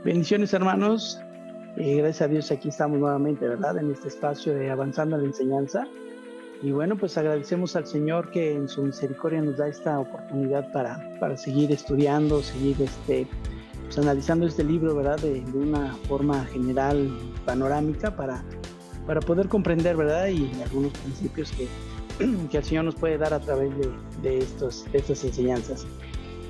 Bendiciones, hermanos. Gracias a Dios aquí estamos nuevamente, ¿verdad? En este espacio de Avanzando en la Enseñanza. Y bueno, pues agradecemos al Señor que en su misericordia nos da esta oportunidad para seguir estudiando, seguir pues analizando este libro, ¿verdad? De una forma general, panorámica, para poder comprender, ¿verdad? Y algunos principios que el Señor nos puede dar a través de estas enseñanzas.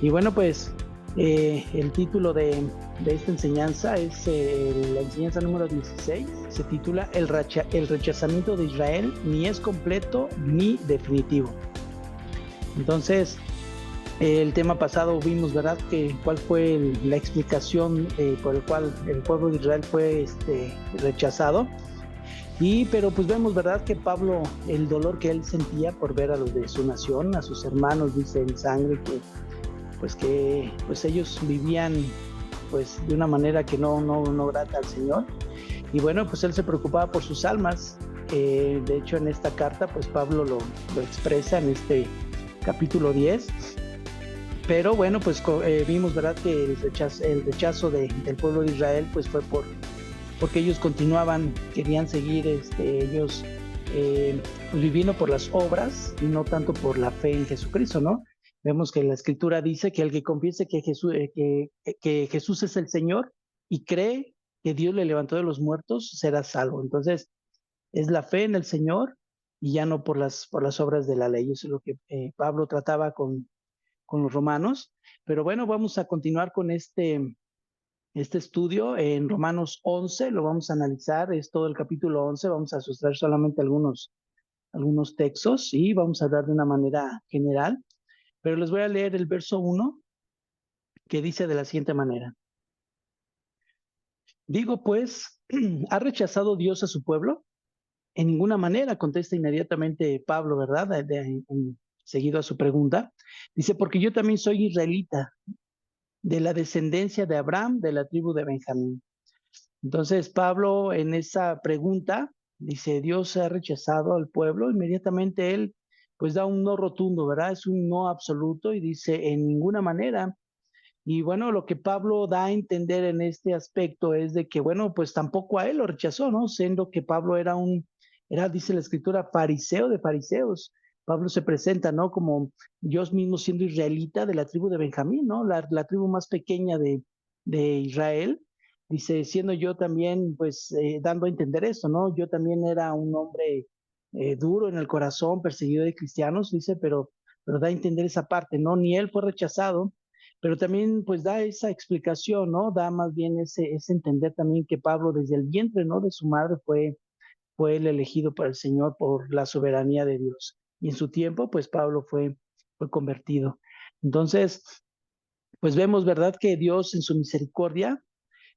Y bueno, pues el título de esta enseñanza es la enseñanza número 16. Se titula el rechazamiento de Israel ni es completo ni definitivo. Entonces, el tema pasado vimos, ¿verdad?, que cuál fue la explicación por el cual el pueblo de Israel fue rechazado. Pero pues vemos, ¿verdad?, que Pablo, el dolor que él sentía por ver a los de su nación, a sus hermanos, dice, en sangre, que ellos vivían pues de una manera que no grata al Señor. Y bueno, pues él se preocupaba por sus almas. De hecho, en esta carta, pues Pablo lo expresa en este capítulo 10. Pero bueno, pues vimos, ¿verdad?, que el rechazo del pueblo de Israel pues fue porque ellos querían seguir ellos pues viviendo por las obras y no tanto por la fe en Jesucristo, ¿no? Vemos que la Escritura dice que el que confiese que Jesús es el Señor y cree que Dios le levantó de los muertos, será salvo. Entonces, es la fe en el Señor y ya no por las obras de la ley. Eso es lo que Pablo trataba con los romanos. Pero bueno, vamos a continuar con este estudio en Romanos 11, lo vamos a analizar, es todo el capítulo 11, vamos a sustraer solamente algunos textos y vamos a hablar de una manera general, pero les voy a leer el verso 1 que dice de la siguiente manera. Digo pues, ¿ha rechazado Dios a su pueblo? En ninguna manera, contesta inmediatamente Pablo, ¿verdad? Seguido a su pregunta. Dice, porque yo también soy israelita, de la descendencia de Abraham, de la tribu de Benjamín. Entonces Pablo en esa pregunta dice, Dios ha rechazado al pueblo, inmediatamente él pues da un no rotundo, ¿verdad? Es un no absoluto y dice, en ninguna manera. Y bueno, lo que Pablo da a entender en este aspecto es de que, bueno, pues tampoco a él lo rechazó, ¿no? Siendo que Pablo dice la escritura, fariseo de fariseos. Pablo se presenta, ¿no?, como Dios mismo siendo israelita de la tribu de Benjamín, ¿no? La tribu más pequeña de Israel. Dice, siendo yo también, pues, dando a entender eso, ¿no? Yo también era un hombre duro en el corazón, perseguido de cristianos, dice, pero da a entender esa parte, ¿no? Ni él fue rechazado, pero también pues da esa explicación, ¿no? Da más bien ese entender también que Pablo desde el vientre, ¿no?, de su madre fue el elegido para el Señor por la soberanía de Dios. Y en su tiempo, pues Pablo fue convertido. Entonces, pues vemos, ¿verdad?, que Dios en su misericordia,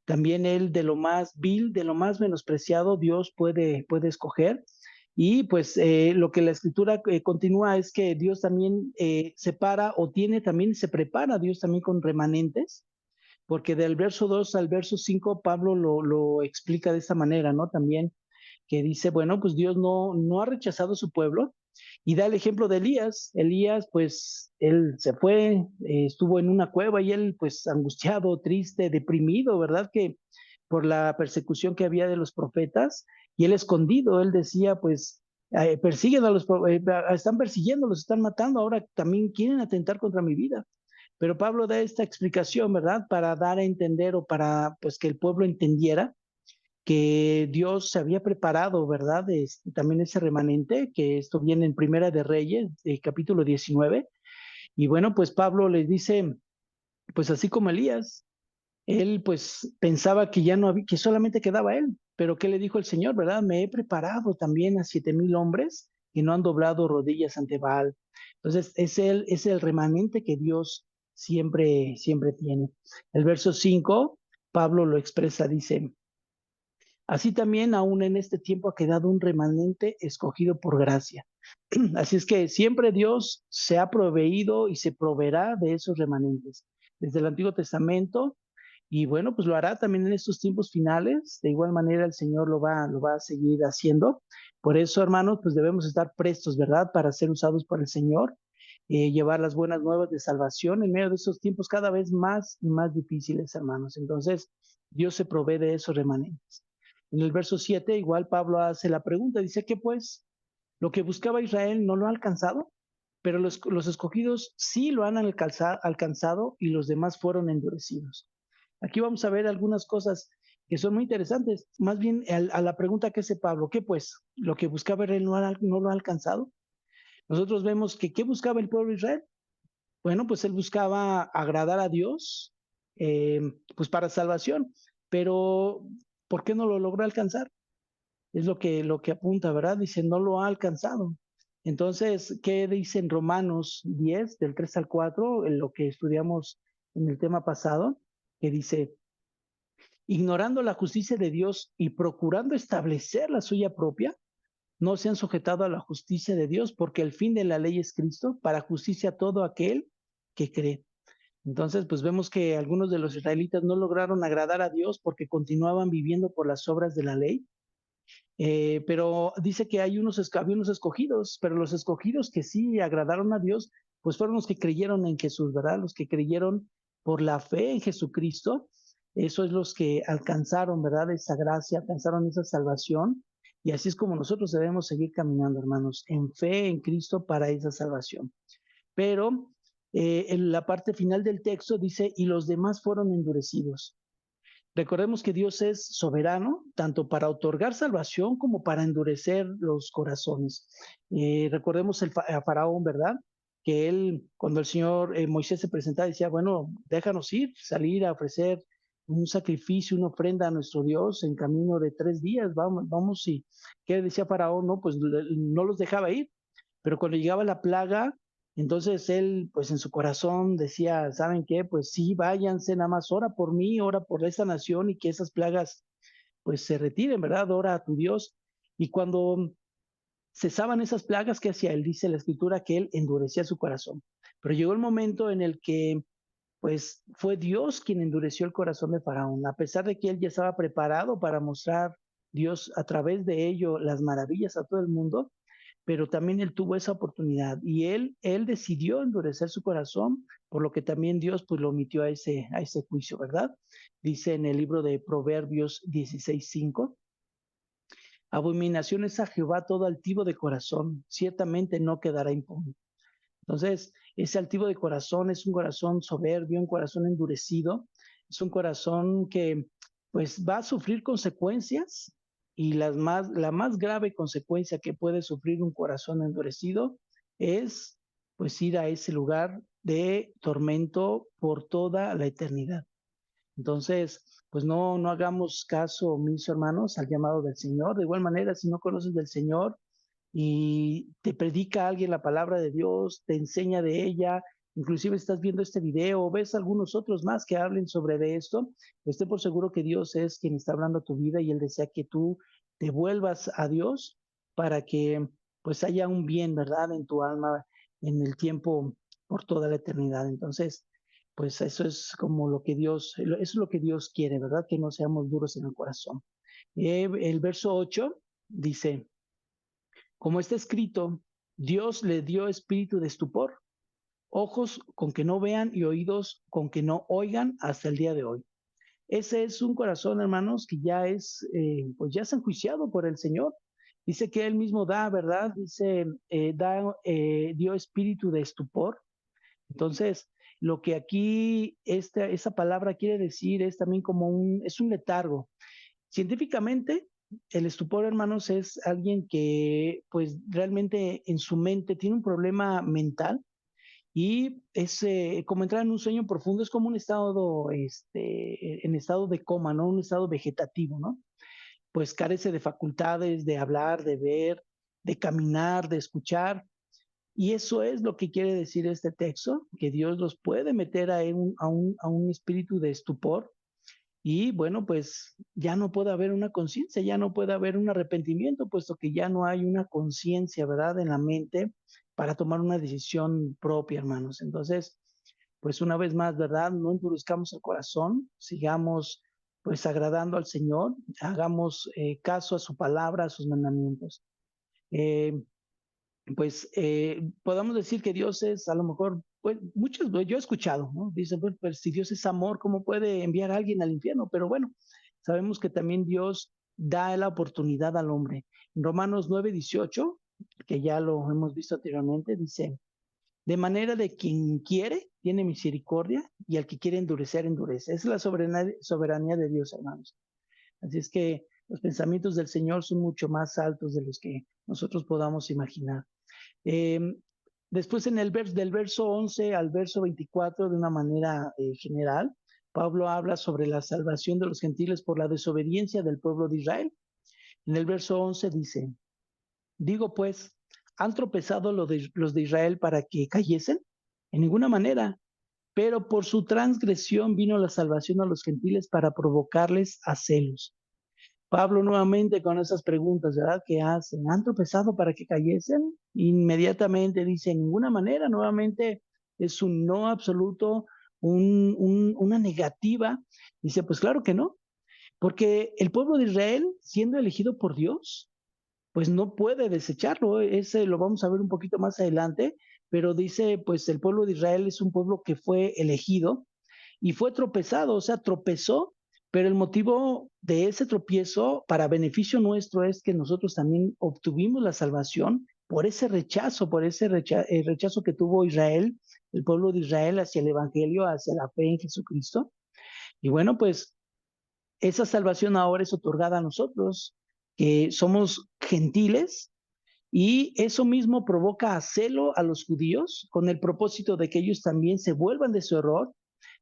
también él de lo más vil, de lo más menospreciado, Dios puede escoger. Y pues lo que la escritura continúa es que Dios también separa o se prepara Dios también con remanentes, porque del verso 2 al verso 5 Pablo lo explica de esta manera, ¿no? También que dice, bueno, pues Dios no ha rechazado a su pueblo, y da el ejemplo de Elías. Elías, pues, él se fue, estuvo en una cueva y él, pues, angustiado, triste, deprimido, ¿verdad? Que por la persecución que había de los profetas, y él escondido, él decía, pues, persiguen están persiguiendo, los están matando, ahora también quieren atentar contra mi vida. Pero Pablo da esta explicación, ¿verdad? Para dar a entender o para, pues, que el pueblo entendiera que Dios se había preparado, ¿verdad? También ese remanente, que esto viene en Primera de Reyes, capítulo 19. Y bueno, pues Pablo les dice, pues así como Elías, él pues pensaba que ya no había, que solamente quedaba él, pero ¿qué le dijo el Señor, verdad? Me he preparado también a 7,000 hombres que no han doblado rodillas ante Baal. Entonces, es el remanente que Dios siempre tiene. El verso 5, Pablo lo expresa, dice, así también aún en este tiempo ha quedado un remanente escogido por gracia. Así es que siempre Dios se ha proveído y se proveerá de esos remanentes. Desde el Antiguo Testamento, y bueno, pues lo hará también en estos tiempos finales. De igual manera el Señor lo va a seguir haciendo. Por eso, hermanos, pues debemos estar prestos, ¿verdad?, para ser usados por el Señor. llevar las buenas nuevas de salvación en medio de esos tiempos cada vez más y más difíciles, hermanos. Entonces, Dios se provee de esos remanentes. En el verso 7, igual Pablo hace la pregunta, dice que pues lo que buscaba Israel no lo ha alcanzado, pero los escogidos sí lo han alcanzado y los demás fueron endurecidos. Aquí vamos a ver algunas cosas que son muy interesantes. Más bien a la pregunta que hace Pablo, ¿qué pues? ¿Lo que buscaba Israel no lo ha alcanzado? Nosotros vemos que ¿qué buscaba el pueblo de Israel? Bueno, pues él buscaba agradar a Dios, eh, pues para salvación, pero ¿por qué no lo logró alcanzar? Es lo que apunta, ¿verdad? Dice, no lo ha alcanzado. Entonces, ¿qué dice en Romanos 10, del 3 al 4, en lo que estudiamos en el tema pasado? Que dice, ignorando la justicia de Dios y procurando establecer la suya propia, no se han sujetado a la justicia de Dios, porque el fin de la ley es Cristo, para justicia a todo aquel que cree. Entonces, pues vemos que algunos de los israelitas no lograron agradar a Dios porque continuaban viviendo por las obras de la ley. Pero dice que había unos escogidos, pero los escogidos que sí agradaron a Dios, pues fueron los que creyeron en Jesús, ¿verdad? Los que creyeron por la fe en Jesucristo. Eso es los que alcanzaron, ¿verdad? Esa gracia, alcanzaron esa salvación. Y así es como nosotros debemos seguir caminando, hermanos, en fe en Cristo para esa salvación. Pero en la parte final del texto dice, y los demás fueron endurecidos. Recordemos que Dios es soberano, tanto para otorgar salvación como para endurecer los corazones. Recordemos a Faraón, ¿verdad? Que él, cuando el Señor Moisés se presentaba, decía, bueno, déjanos ir, salir a ofrecer un sacrificio, una ofrenda a nuestro Dios en camino de 3 días, vamos, y ¿qué decía Faraón? No, pues no los dejaba ir, pero cuando llegaba la plaga, entonces él, pues en su corazón decía, ¿saben qué? Pues sí, váyanse, nada más ora por mí, ora por esta nación y que esas plagas pues se retiren, ¿verdad? Ora a tu Dios. Y cuando cesaban esas plagas, ¿qué hacía? Él dice la escritura que él endurecía su corazón. Pero llegó el momento en el que pues fue Dios quien endureció el corazón de Faraón, a pesar de que él ya estaba preparado para mostrar Dios a través de ello las maravillas a todo el mundo, pero también él tuvo esa oportunidad y él decidió endurecer su corazón, por lo que también Dios pues lo omitió a ese juicio, ¿verdad? Dice en el libro de Proverbios 16:5, abominación es a Jehová todo altivo de corazón, ciertamente no quedará impune. Entonces, ese altivo de corazón es un corazón soberbio, un corazón endurecido, es un corazón que pues va a sufrir consecuencias y la más grave consecuencia que puede sufrir un corazón endurecido es pues ir a ese lugar de tormento por toda la eternidad. Entonces, pues no hagamos caso, mis hermanos, al llamado del Señor. De igual manera, si no conoces del Señor, y te predica alguien la palabra de Dios, te enseña de ella, inclusive estás viendo este video o ves algunos otros más que hablen sobre de esto, esté por seguro que Dios es quien está hablando a tu vida y Él desea que tú te vuelvas a Dios para que pues haya un bien, ¿verdad? En tu alma, en el tiempo, por toda la eternidad. Entonces, pues eso es como eso es lo que Dios quiere, ¿verdad? Que no seamos duros en el corazón. El verso 8 dice, como está escrito, Dios le dio espíritu de estupor, ojos con que no vean y oídos con que no oigan hasta el día de hoy. Ese es un corazón, hermanos, que ya pues ya es enjuiciado por el Señor. Dice que Él mismo da, ¿verdad? Dice, dio espíritu de estupor. Entonces, lo que aquí esa palabra quiere decir es también es un letargo. Científicamente, el estupor, hermanos, es alguien que pues realmente en su mente tiene un problema mental y es como entrar en un sueño profundo, es como un estado, en estado de coma, ¿no? Un estado vegetativo, ¿no? Pues carece de facultades de hablar, de ver, de caminar, de escuchar. Y eso es lo que quiere decir este texto, que Dios los puede meter a un espíritu de estupor y bueno, pues ya no puede haber una conciencia, ya no puede haber un arrepentimiento, puesto que ya no hay una conciencia, ¿verdad?, en la mente para tomar una decisión propia, hermanos. Entonces, pues una vez más, ¿verdad? No endurezcamos el corazón, sigamos pues agradando al Señor, hagamos caso a su palabra, a sus mandamientos. Eh, pues podamos decir que Dios es a lo mejor, pues muchos, yo he escuchado, ¿no? Dicen, pues si Dios es amor, ¿cómo puede enviar a alguien al infierno? Pero bueno, sabemos que también Dios da la oportunidad al hombre. En Romanos 9:18, que ya lo hemos visto anteriormente, dice, de manera de quien quiere, tiene misericordia, y al que quiere endurecer, endurece. Esa es la soberanía de Dios, hermanos. Así es que los pensamientos del Señor son mucho más altos de los que nosotros podamos imaginar. Eh, Después en del verso 11 al verso 24, de una manera general, Pablo habla sobre la salvación de los gentiles por la desobediencia del pueblo de Israel. En el verso 11 dice, digo pues, ¿han tropezado los de Israel para que cayesen? En ninguna manera, pero por su transgresión vino la salvación a los gentiles para provocarles a celos. Pablo nuevamente con esas preguntas, ¿verdad? ¿Qué hacen? ¿Han tropezado para que cayesen? Inmediatamente dice, en ninguna manera, nuevamente es un no absoluto, una negativa. Dice, pues claro que no, porque el pueblo de Israel, siendo elegido por Dios, pues no puede desecharlo. Ese lo vamos a ver un poquito más adelante, pero dice, pues el pueblo de Israel es un pueblo que fue elegido y fue tropezado, o sea, tropezó, pero el motivo de ese tropiezo para beneficio nuestro es que nosotros también obtuvimos la salvación por ese rechazo, el rechazo que tuvo Israel, el pueblo de Israel hacia el Evangelio, hacia la fe en Jesucristo. Y bueno, pues esa salvación ahora es otorgada a nosotros, que somos gentiles, y eso mismo provoca a celo a los judíos con el propósito de que ellos también se vuelvan de su error,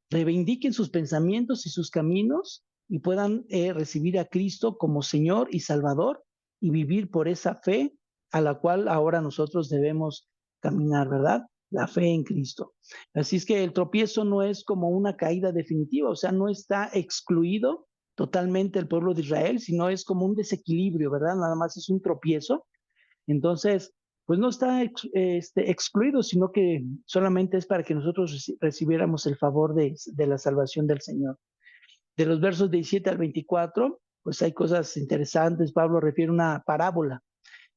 reivindiquen sus pensamientos y sus caminos y puedan recibir a Cristo como Señor y Salvador y vivir por esa fe a la cual ahora nosotros debemos caminar, ¿verdad? La fe en Cristo. Así es que el tropiezo no es como una caída definitiva, o sea, no está excluido totalmente el pueblo de Israel, sino es como un desequilibrio, ¿verdad? Nada más es un tropiezo. Entonces, pues no está excluido, sino que solamente es para que nosotros recibiéramos el favor de la salvación del Señor. De los versos 17 al 24, pues hay cosas interesantes. Pablo refiere una parábola.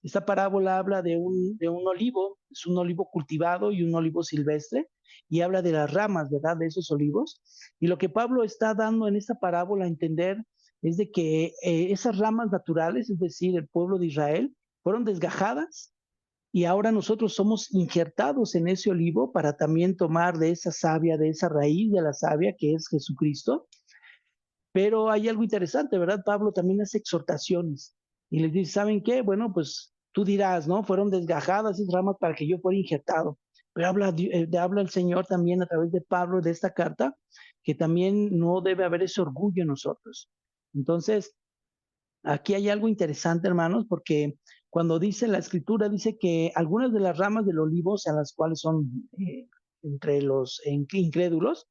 Esta parábola habla de un olivo, es un olivo cultivado y un olivo silvestre, y habla de las ramas, ¿verdad? De esos olivos. Y lo que Pablo está dando en esta parábola a entender es de que esas ramas naturales, es decir, el pueblo de Israel, fueron desgajadas y ahora nosotros somos injertados en ese olivo para también tomar de esa savia, de esa raíz de la savia que es Jesucristo. Pero hay algo interesante, ¿verdad? Pablo también hace exhortaciones y les dice, ¿saben qué? Bueno, pues tú dirás, ¿no? Fueron desgajadas esas ramas para que yo fuera injertado. Pero habla el Señor también a través de Pablo de esta carta, que también no debe haber ese orgullo en nosotros. Entonces, aquí hay algo interesante, hermanos, porque cuando dice la escritura, dice que algunas de las ramas del olivo, o sea, las cuales son entre los incrédulos,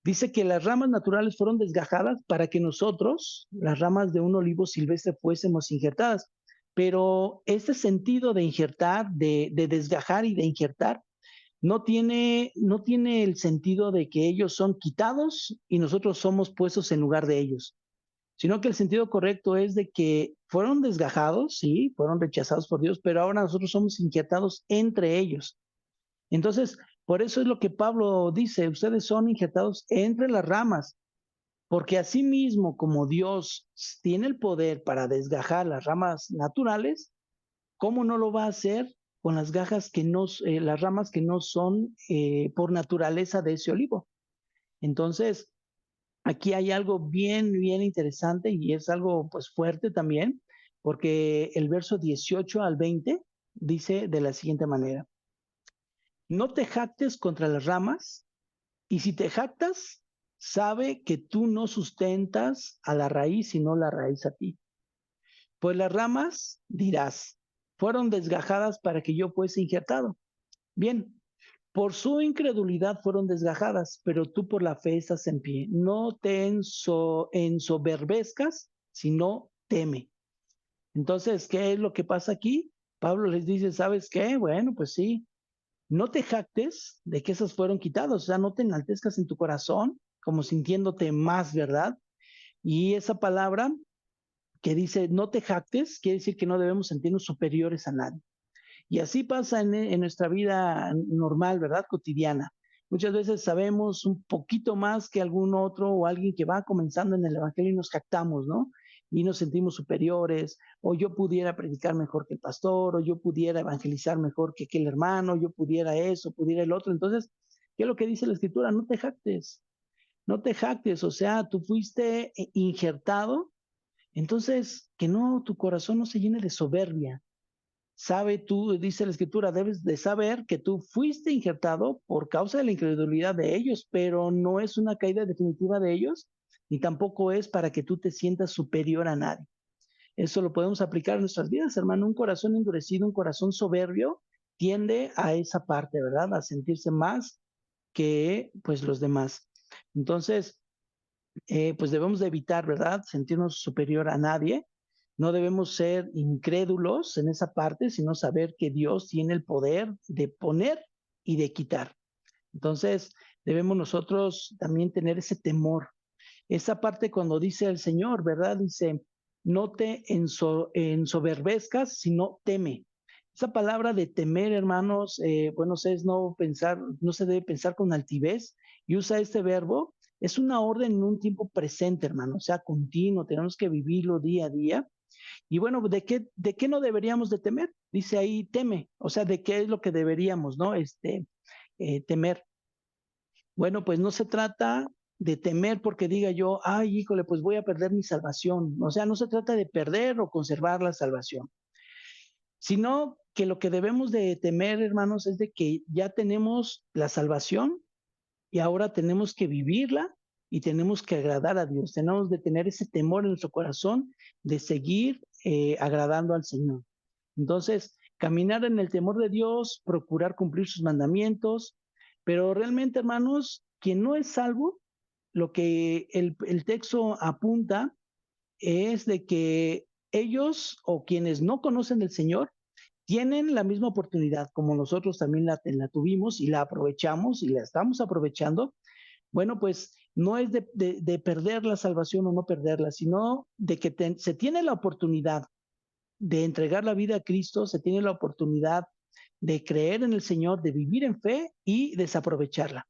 dice que las ramas naturales fueron desgajadas para que nosotros, las ramas de un olivo silvestre, fuésemos injertadas. Pero este sentido de injertar, de desgajar y de injertar, no tiene el sentido de que ellos son quitados y nosotros somos puestos en lugar de ellos, sino que el sentido correcto es de que fueron desgajados, sí, fueron rechazados por Dios, pero ahora nosotros somos injertados entre ellos. Entonces, por eso es lo que Pablo dice, ustedes son injertados entre las ramas, porque así mismo como Dios tiene el poder para desgajar las ramas naturales, ¿cómo no lo va a hacer con las ramas que no son por naturaleza de ese olivo? Entonces, aquí hay algo bien, bien interesante y es algo pues fuerte también, porque el verso 18 al 20 dice de la siguiente manera, no te jactes contra las ramas, y si te jactas, sabe que tú no sustentas a la raíz, sino la raíz a ti. Pues las ramas, dirás, fueron desgajadas para que yo fuese injertado. Bien, por su incredulidad fueron desgajadas, pero tú por la fe estás en pie. No te ensoberbezcas, sino teme. Entonces, ¿qué es lo que pasa aquí? Pablo les dice, ¿sabes qué? Bueno, pues sí, no te jactes de que esas fueron quitadas, o sea, no te enaltezcas en tu corazón como sintiéndote más, ¿verdad? Y esa palabra que dice no te jactes quiere decir que no debemos sentirnos superiores a nadie. Y así pasa en nuestra vida normal, ¿verdad? Cotidiana. Muchas veces sabemos un poquito más que algún otro o alguien que va comenzando en el evangelio y nos jactamos, ¿no? Y nos sentimos superiores, o yo pudiera predicar mejor que el pastor, o yo pudiera evangelizar mejor que el hermano, yo pudiera eso, pudiera el otro. Entonces, ¿qué es lo que dice la escritura? No te jactes, no te jactes, o sea, tú fuiste injertado, entonces que no, tu corazón no se llene de soberbia. Sabe tú, dice la escritura, debes de saber que tú fuiste injertado por causa de la incredulidad de ellos, pero no es una caída definitiva de ellos, ni tampoco es para que tú te sientas superior a nadie. Eso lo podemos aplicar en nuestras vidas, hermano. Un corazón endurecido, un corazón soberbio, tiende a esa parte, ¿verdad? A sentirse más que pues los demás. Entonces, pues debemos de evitar, ¿verdad? Sentirnos superior a nadie. No debemos ser incrédulos en esa parte, sino saber que Dios tiene el poder de poner y de quitar. Entonces, debemos nosotros también tener ese temor. Esa parte cuando dice el Señor, ¿verdad? Dice, no te ensoberbezcas, sino teme. Esa palabra de temer, hermanos, bueno, es no pensar, no se debe pensar con altivez, y usa este verbo, es una orden en un tiempo presente, hermano, o sea, continuo, tenemos que vivirlo día a día. Y bueno, ¿de qué no deberíamos de temer? Dice ahí, teme, o sea, ¿de qué es lo que deberíamos, no? Temer. Bueno, pues no se trata de temer porque diga yo, ay, híjole, pues voy a perder mi salvación. O sea, no se trata de perder o conservar la salvación, sino que lo que debemos de temer, hermanos, es de que ya tenemos la salvación y ahora tenemos que vivirla y tenemos que agradar a Dios. Tenemos de tener ese temor en nuestro corazón de seguir agradando al Señor. Entonces, caminar en el temor de Dios, procurar cumplir sus mandamientos, pero realmente, hermanos, quien no es salvo, lo que el texto apunta es de que ellos o quienes no conocen del Señor tienen la misma oportunidad, como nosotros también la tuvimos y la aprovechamos y la estamos aprovechando. Bueno, pues no es de perder la salvación o no perderla, sino de que se tiene la oportunidad de entregar la vida a Cristo, se tiene la oportunidad de creer en el Señor, de vivir en fe y desaprovecharla.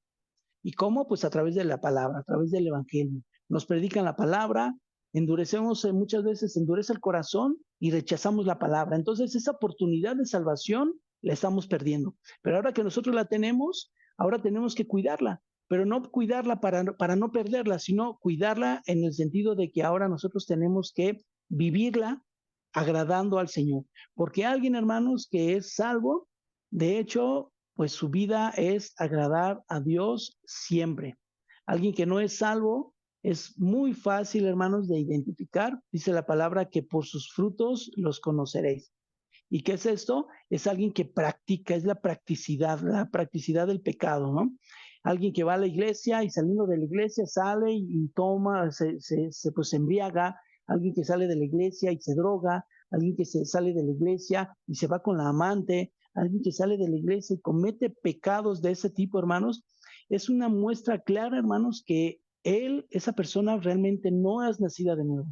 ¿Y cómo? Pues a través de la palabra, a través del Evangelio. Nos predican la palabra, endurecemos, muchas veces endurece el corazón y rechazamos la palabra. Entonces esa oportunidad de salvación la estamos perdiendo. Pero ahora que nosotros la tenemos, ahora tenemos que cuidarla, pero no cuidarla para no perderla, sino cuidarla en el sentido de que ahora nosotros tenemos que vivirla agradando al Señor. Porque alguien, hermanos, que es salvo, de hecho, pues su vida es agradar a Dios siempre. Alguien que no es salvo es muy fácil, hermanos, de identificar. Dice la palabra que por sus frutos los conoceréis. ¿Y qué es esto? Es alguien que practica, es la practicidad del pecado, ¿no? Alguien que va a la iglesia y saliendo de la iglesia sale y toma, pues se embriaga, alguien que sale de la iglesia y se droga, alguien que se sale de la iglesia y se va con la amante, alguien que sale de la iglesia y comete pecados de ese tipo, hermanos, es una muestra clara, hermanos, que esa persona realmente no es nacida de nuevo.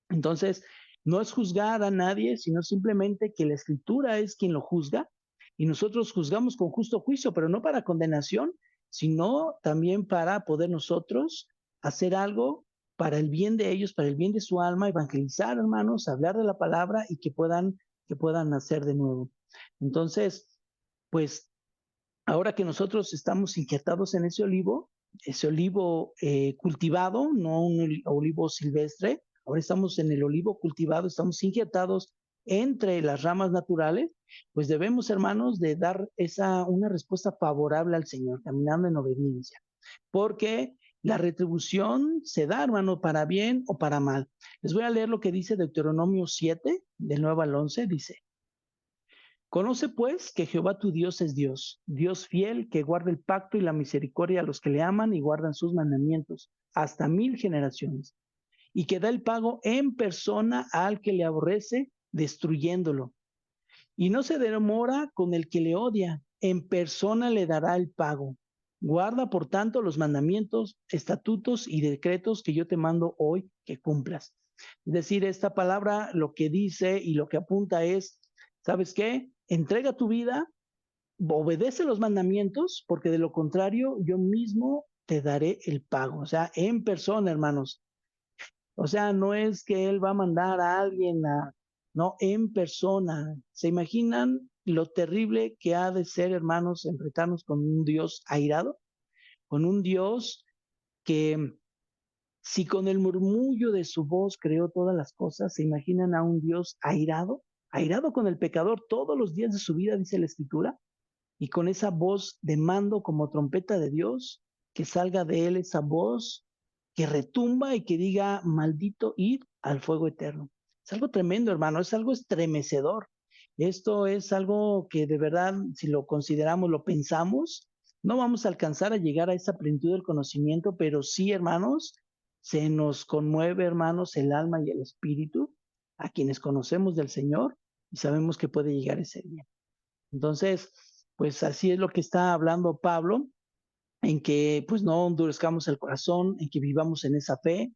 Entonces, no es juzgar a nadie, sino simplemente que la escritura es quien lo juzga y nosotros juzgamos con justo juicio, pero no para condenación, sino también para poder nosotros hacer algo para el bien de ellos, para el bien de su alma, evangelizar, hermanos, hablar de la palabra y que puedan nacer de nuevo. Entonces, pues ahora que nosotros estamos injertados en ese olivo cultivado, no un olivo silvestre, ahora estamos en el olivo cultivado, estamos injertados entre las ramas naturales, pues debemos, hermanos, de dar una respuesta favorable al Señor, caminando en obediencia, porque la retribución se da, hermano, para bien o para mal. Les voy a leer lo que dice Deuteronomio 7, del 9 al 11, dice: Conoce pues que Jehová tu Dios es Dios, Dios fiel, que guarda el pacto y la misericordia a los que le aman y guardan sus mandamientos hasta 1000 generaciones, y que da el pago en persona al que le aborrece, destruyéndolo. Y no se demora con el que le odia, en persona le dará el pago. Guarda, por tanto, los mandamientos, estatutos y decretos que yo te mando hoy que cumplas. Es decir, esta palabra lo que dice y lo que apunta es, ¿sabes qué? entrega tu vida, obedece los mandamientos, porque de lo contrario yo mismo te daré el pago. O sea, en persona, hermanos. O sea, no es que él va a mandar a alguien a, no, en persona. ¿Se imaginan lo terrible que ha de ser, hermanos, enfrentarnos con un Dios airado? Con un Dios que, si con el murmullo de su voz creó todas las cosas, ¿se imaginan a un Dios airado? Airado con el pecador todos los días de su vida, dice la Escritura, y con esa voz de mando como trompeta de Dios, que salga de él esa voz que retumba y que diga, maldito id al fuego eterno. Es algo tremendo, hermano, es algo estremecedor. Esto es algo que de verdad, si lo consideramos, lo pensamos, no vamos a alcanzar a llegar a esa plenitud del conocimiento, pero sí, hermanos, se nos conmueve, hermanos, el alma y el espíritu a quienes conocemos del Señor y sabemos que puede llegar ese día. Entonces, pues así es lo que está hablando Pablo, en que pues no endurezcamos el corazón, en que vivamos en esa fe.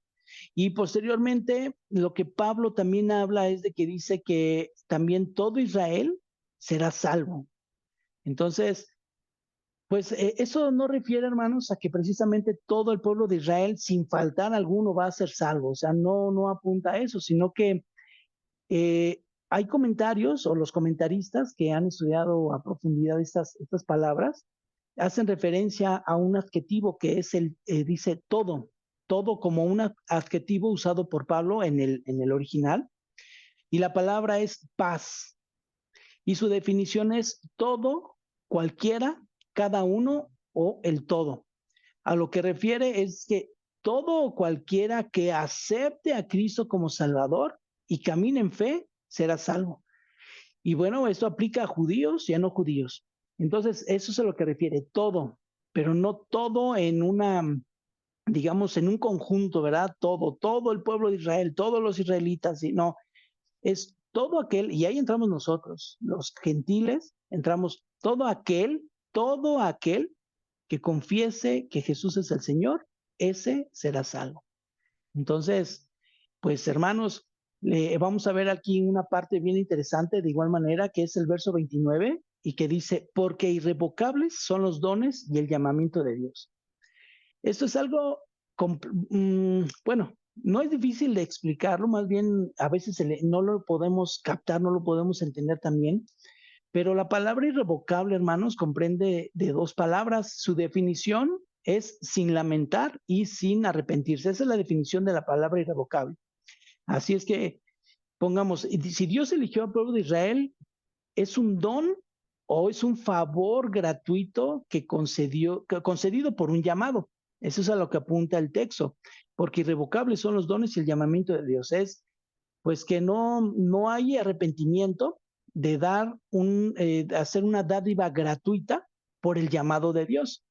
Y posteriormente, lo que Pablo también habla es de que dice que también todo Israel será salvo. Entonces, pues eso no refiere, hermanos, a que precisamente todo el pueblo de Israel, sin faltar alguno, va a ser salvo. O sea, no apunta a eso, sino que hay comentarios o los comentaristas que han estudiado a profundidad estas palabras hacen referencia a un adjetivo que es dice todo, todo como un adjetivo usado por Pablo en el original, y la palabra es paz, y su definición es todo, cualquiera, cada uno o el todo. A lo que refiere es que todo o cualquiera que acepte a Cristo como Salvador y camine en fe será salvo. Y bueno, esto aplica a judíos y a no judíos. Entonces, eso es a lo que refiere todo, pero no todo en una, digamos, en un conjunto, ¿verdad? Todo el pueblo de Israel, todos los israelitas, y no, es todo aquel, y ahí entramos nosotros, los gentiles, entramos todo aquel que confiese que Jesús es el Señor, ese será salvo. Entonces, pues hermanos, vamos a ver aquí una parte bien interesante de igual manera, que es el verso 29 y que dice, porque irrevocables son los dones y el llamamiento de Dios. Esto es algo, bueno, no es difícil de explicarlo, más bien a veces no lo podemos captar, no lo podemos entender también, pero la palabra irrevocable, hermanos, comprende de dos palabras. Su definición es sin lamentar y sin arrepentirse. Esa es la definición de la palabra irrevocable. Así es que pongamos, si Dios eligió al pueblo de Israel, ¿es un don o es un favor gratuito concedido por un llamado? Eso es a lo que apunta el texto, porque irrevocables son los dones y el llamamiento de Dios. Es pues que no hay arrepentimiento de de hacer una dádiva gratuita por el llamado de Dios.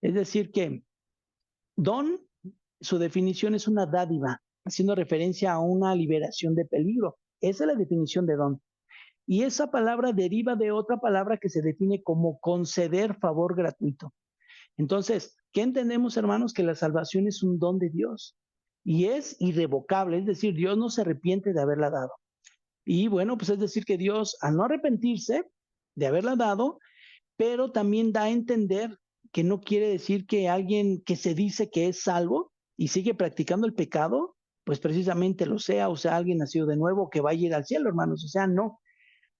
Es decir, que don, su definición es una dádiva, haciendo referencia a una liberación de peligro. Esa es la definición de don. Y esa palabra deriva de otra palabra que se define como conceder favor gratuito. Entonces, ¿qué entendemos, hermanos? Que la salvación es un don de Dios y es irrevocable, es decir, Dios no se arrepiente de haberla dado. Y bueno, pues es decir que Dios, al no arrepentirse de haberla dado, pero también da a entender que no quiere decir que alguien que se dice que es salvo y sigue practicando el pecado, pues precisamente lo sea, o sea, alguien nacido de nuevo que vaya a ir al cielo, hermanos. O sea, no,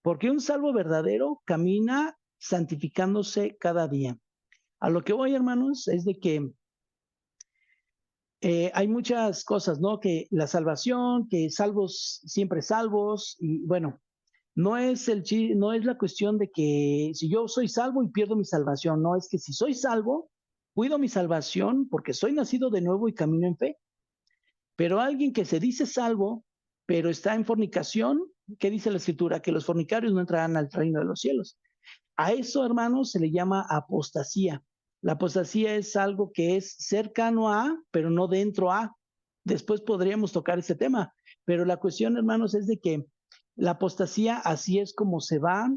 porque un salvo verdadero camina santificándose cada día. A lo que voy, hermanos, es de que hay muchas cosas, ¿no? Que la salvación, que salvos, siempre salvos, y bueno, no es la cuestión de que si yo soy salvo y pierdo mi salvación, no, es que si soy salvo, cuido mi salvación porque soy nacido de nuevo y camino en fe. Pero alguien que se dice salvo, pero está en fornicación, ¿qué dice la Escritura? Que los fornicarios no entrarán al reino de los cielos. A eso, hermanos, se le llama apostasía. La apostasía es algo que es cercano a, pero no dentro a. Después podríamos tocar ese tema, pero la cuestión, hermanos, es de que la apostasía así es como se va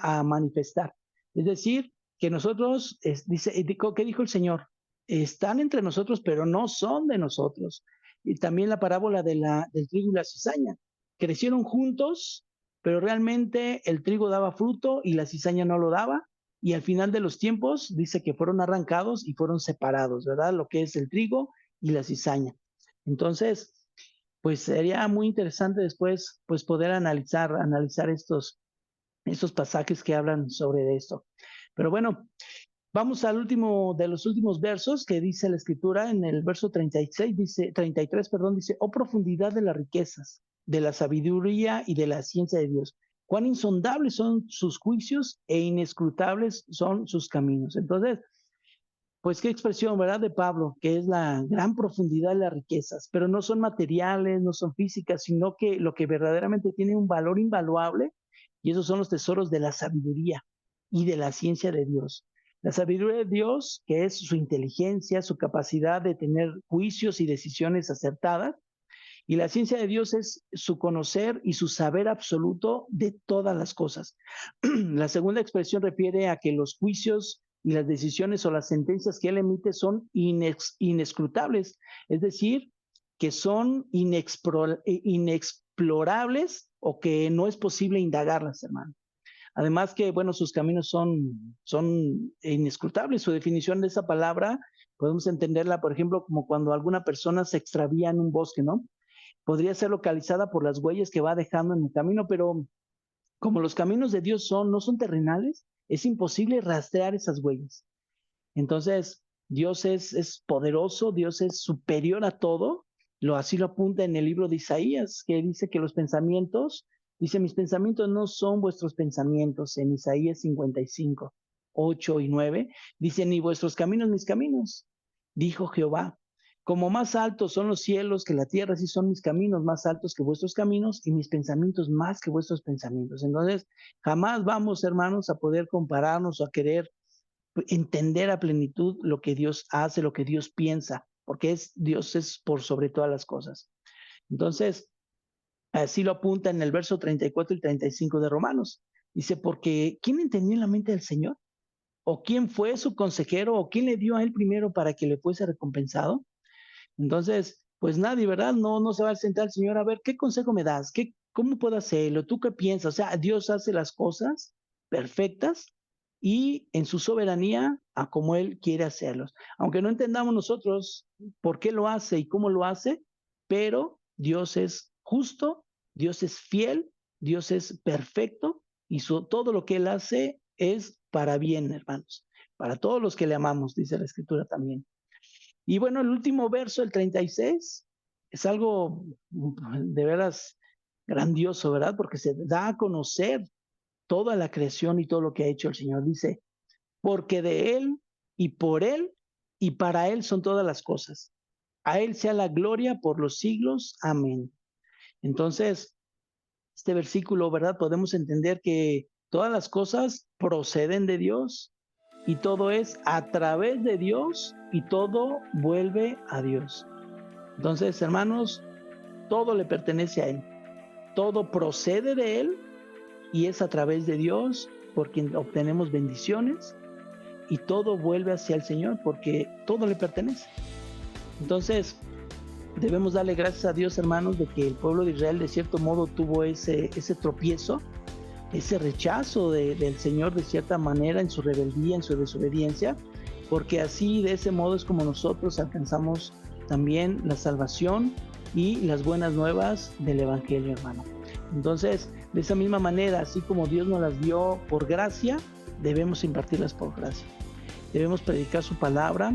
a manifestar. Es decir, que nosotros, ¿qué dijo el Señor? Están entre nosotros, pero no son de nosotros. Y también la parábola del trigo y la cizaña. Crecieron juntos, pero realmente el trigo daba fruto y la cizaña no lo daba, y al final de los tiempos dice que fueron arrancados y fueron separados, ¿verdad? Lo que es el trigo y la cizaña. Entonces, pues sería muy interesante después, pues poder analizar estos pasajes que hablan sobre esto. Pero bueno, vamos al último de los últimos versos que dice la escritura en el verso 36, dice, 33, perdón, dice, oh profundidad de las riquezas, de la sabiduría y de la ciencia de Dios. Cuán insondables son sus juicios e inescrutables son sus caminos. Entonces, pues qué expresión, ¿verdad? De Pablo, que es la gran profundidad de las riquezas, pero no son materiales, no son físicas, sino que lo que verdaderamente tiene un valor invaluable, y esos son los tesoros de la sabiduría y de la ciencia de Dios. La sabiduría de Dios, que es su inteligencia, su capacidad de tener juicios y decisiones acertadas, y la ciencia de Dios es su conocer y su saber absoluto de todas las cosas. La segunda expresión refiere a que los juicios y las decisiones o las sentencias que él emite son inescrutables, es decir, que son inexplorables o que no es posible indagarlas, hermano. Además que, bueno, sus caminos son inescrutables. Su definición de esa palabra podemos entenderla, por ejemplo, como cuando alguna persona se extravía en un bosque, ¿no? Podría ser localizada por las huellas que va dejando en el camino, pero como los caminos de Dios no son terrenales, es imposible rastrear esas huellas. Entonces, Dios es poderoso, Dios es superior a todo, así lo apunta en el libro de Isaías, que dice que los pensamientos, dice, mis pensamientos no son vuestros pensamientos, en Isaías 55, 8 y 9, dice, ni vuestros caminos mis caminos, dijo Jehová. Como más altos son los cielos que la tierra, así son mis caminos más altos que vuestros caminos y mis pensamientos más que vuestros pensamientos. Entonces, jamás vamos, hermanos, a poder compararnos o a querer entender a plenitud lo que Dios hace, lo que Dios piensa, porque Dios es por sobre todas las cosas. Entonces, así lo apunta en el verso 34 y 35 de Romanos. Dice, porque ¿quién entendió en la mente del Señor? ¿O quién fue su consejero? ¿O quién le dio a él primero para que le fuese recompensado? Entonces, pues nadie, ¿verdad? No se va a sentar el Señor a ver, ¿qué consejo me das? ¿Cómo puedo hacerlo? ¿Tú qué piensas? O sea, Dios hace las cosas perfectas y en su soberanía a como Él quiere hacerlos. Aunque no entendamos nosotros por qué lo hace y cómo lo hace, pero Dios es justo, Dios es fiel, Dios es perfecto y todo lo que Él hace es para bien, hermanos, para todos los que le amamos, dice la Escritura también. Y bueno, el último verso, el 36, es algo de veras grandioso, ¿verdad? Porque se da a conocer toda la creación y todo lo que ha hecho el Señor. Dice, porque de Él y por Él y para Él son todas las cosas. A Él sea la gloria por los siglos. Amén. Entonces, este versículo, ¿verdad? Podemos entender que todas las cosas proceden de Dios y todo es a través de Dios y todo vuelve a Dios. Entonces, hermanos, todo le pertenece a Él. Todo procede de Él y es a través de Dios por quien obtenemos bendiciones y todo vuelve hacia el Señor porque todo le pertenece. Entonces, debemos darle gracias a Dios, hermanos, de que el pueblo de Israel de cierto modo tuvo ese tropiezo, ese rechazo del Señor de cierta manera en su rebeldía, en su desobediencia, porque así de ese modo es como nosotros alcanzamos también la salvación y las buenas nuevas del Evangelio, hermano. Entonces, de esa misma manera, así como Dios nos las dio por gracia, debemos impartirlas por gracia. Debemos predicar su palabra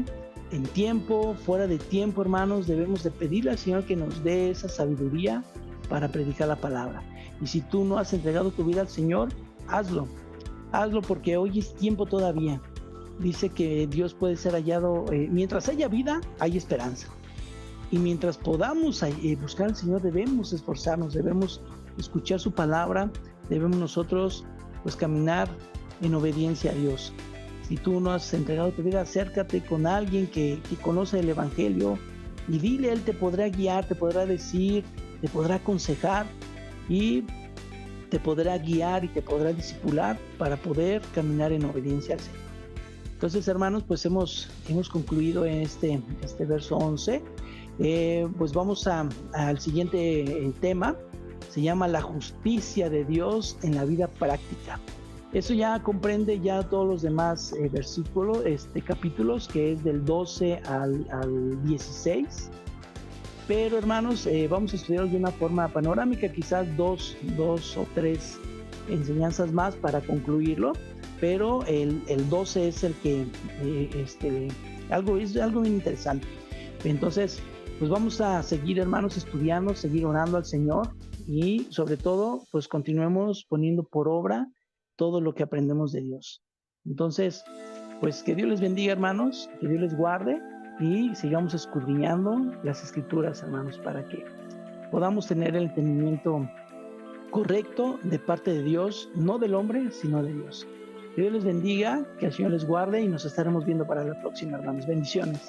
en tiempo, fuera de tiempo, hermanos. Debemos de pedirle al Señor que nos dé esa sabiduría para predicar la palabra. Y si tú no has entregado tu vida al Señor, hazlo. Hazlo porque hoy es tiempo todavía. Dice que Dios puede ser hallado, mientras haya vida, hay esperanza. Y mientras podamos buscar al Señor, debemos esforzarnos, debemos escuchar su palabra, debemos nosotros pues caminar en obediencia a Dios. Si tú no has entregado tu vida, acércate con alguien que conoce el Evangelio y dile, Él te podrá guiar, te podrá decir, te podrá aconsejar y te podrá guiar y te podrá discipular para poder caminar en obediencia al Señor. Entonces, hermanos, pues hemos concluido en este verso 11. Pues vamos al siguiente tema. se llama La justicia de Dios en la vida práctica. Eso ya comprende ya todos los demás versículos, capítulos, que es del 12 al 16. Pero hermanos, vamos a estudiarlos de una forma panorámica, quizás dos o tres enseñanzas más para concluirlo, pero el 12 es el que es algo bien interesante. Entonces, pues vamos a seguir, hermanos, estudiando, seguir orando al Señor y sobre todo, pues continuemos poniendo por obra todo lo que aprendemos de Dios. Entonces, pues que Dios les bendiga, hermanos, que Dios les guarde y sigamos escudriñando las Escrituras, hermanos, para que podamos tener el entendimiento correcto de parte de Dios, no del hombre, sino de Dios. Que Dios les bendiga, que el Señor les guarde y nos estaremos viendo para la próxima, hermanos. Bendiciones.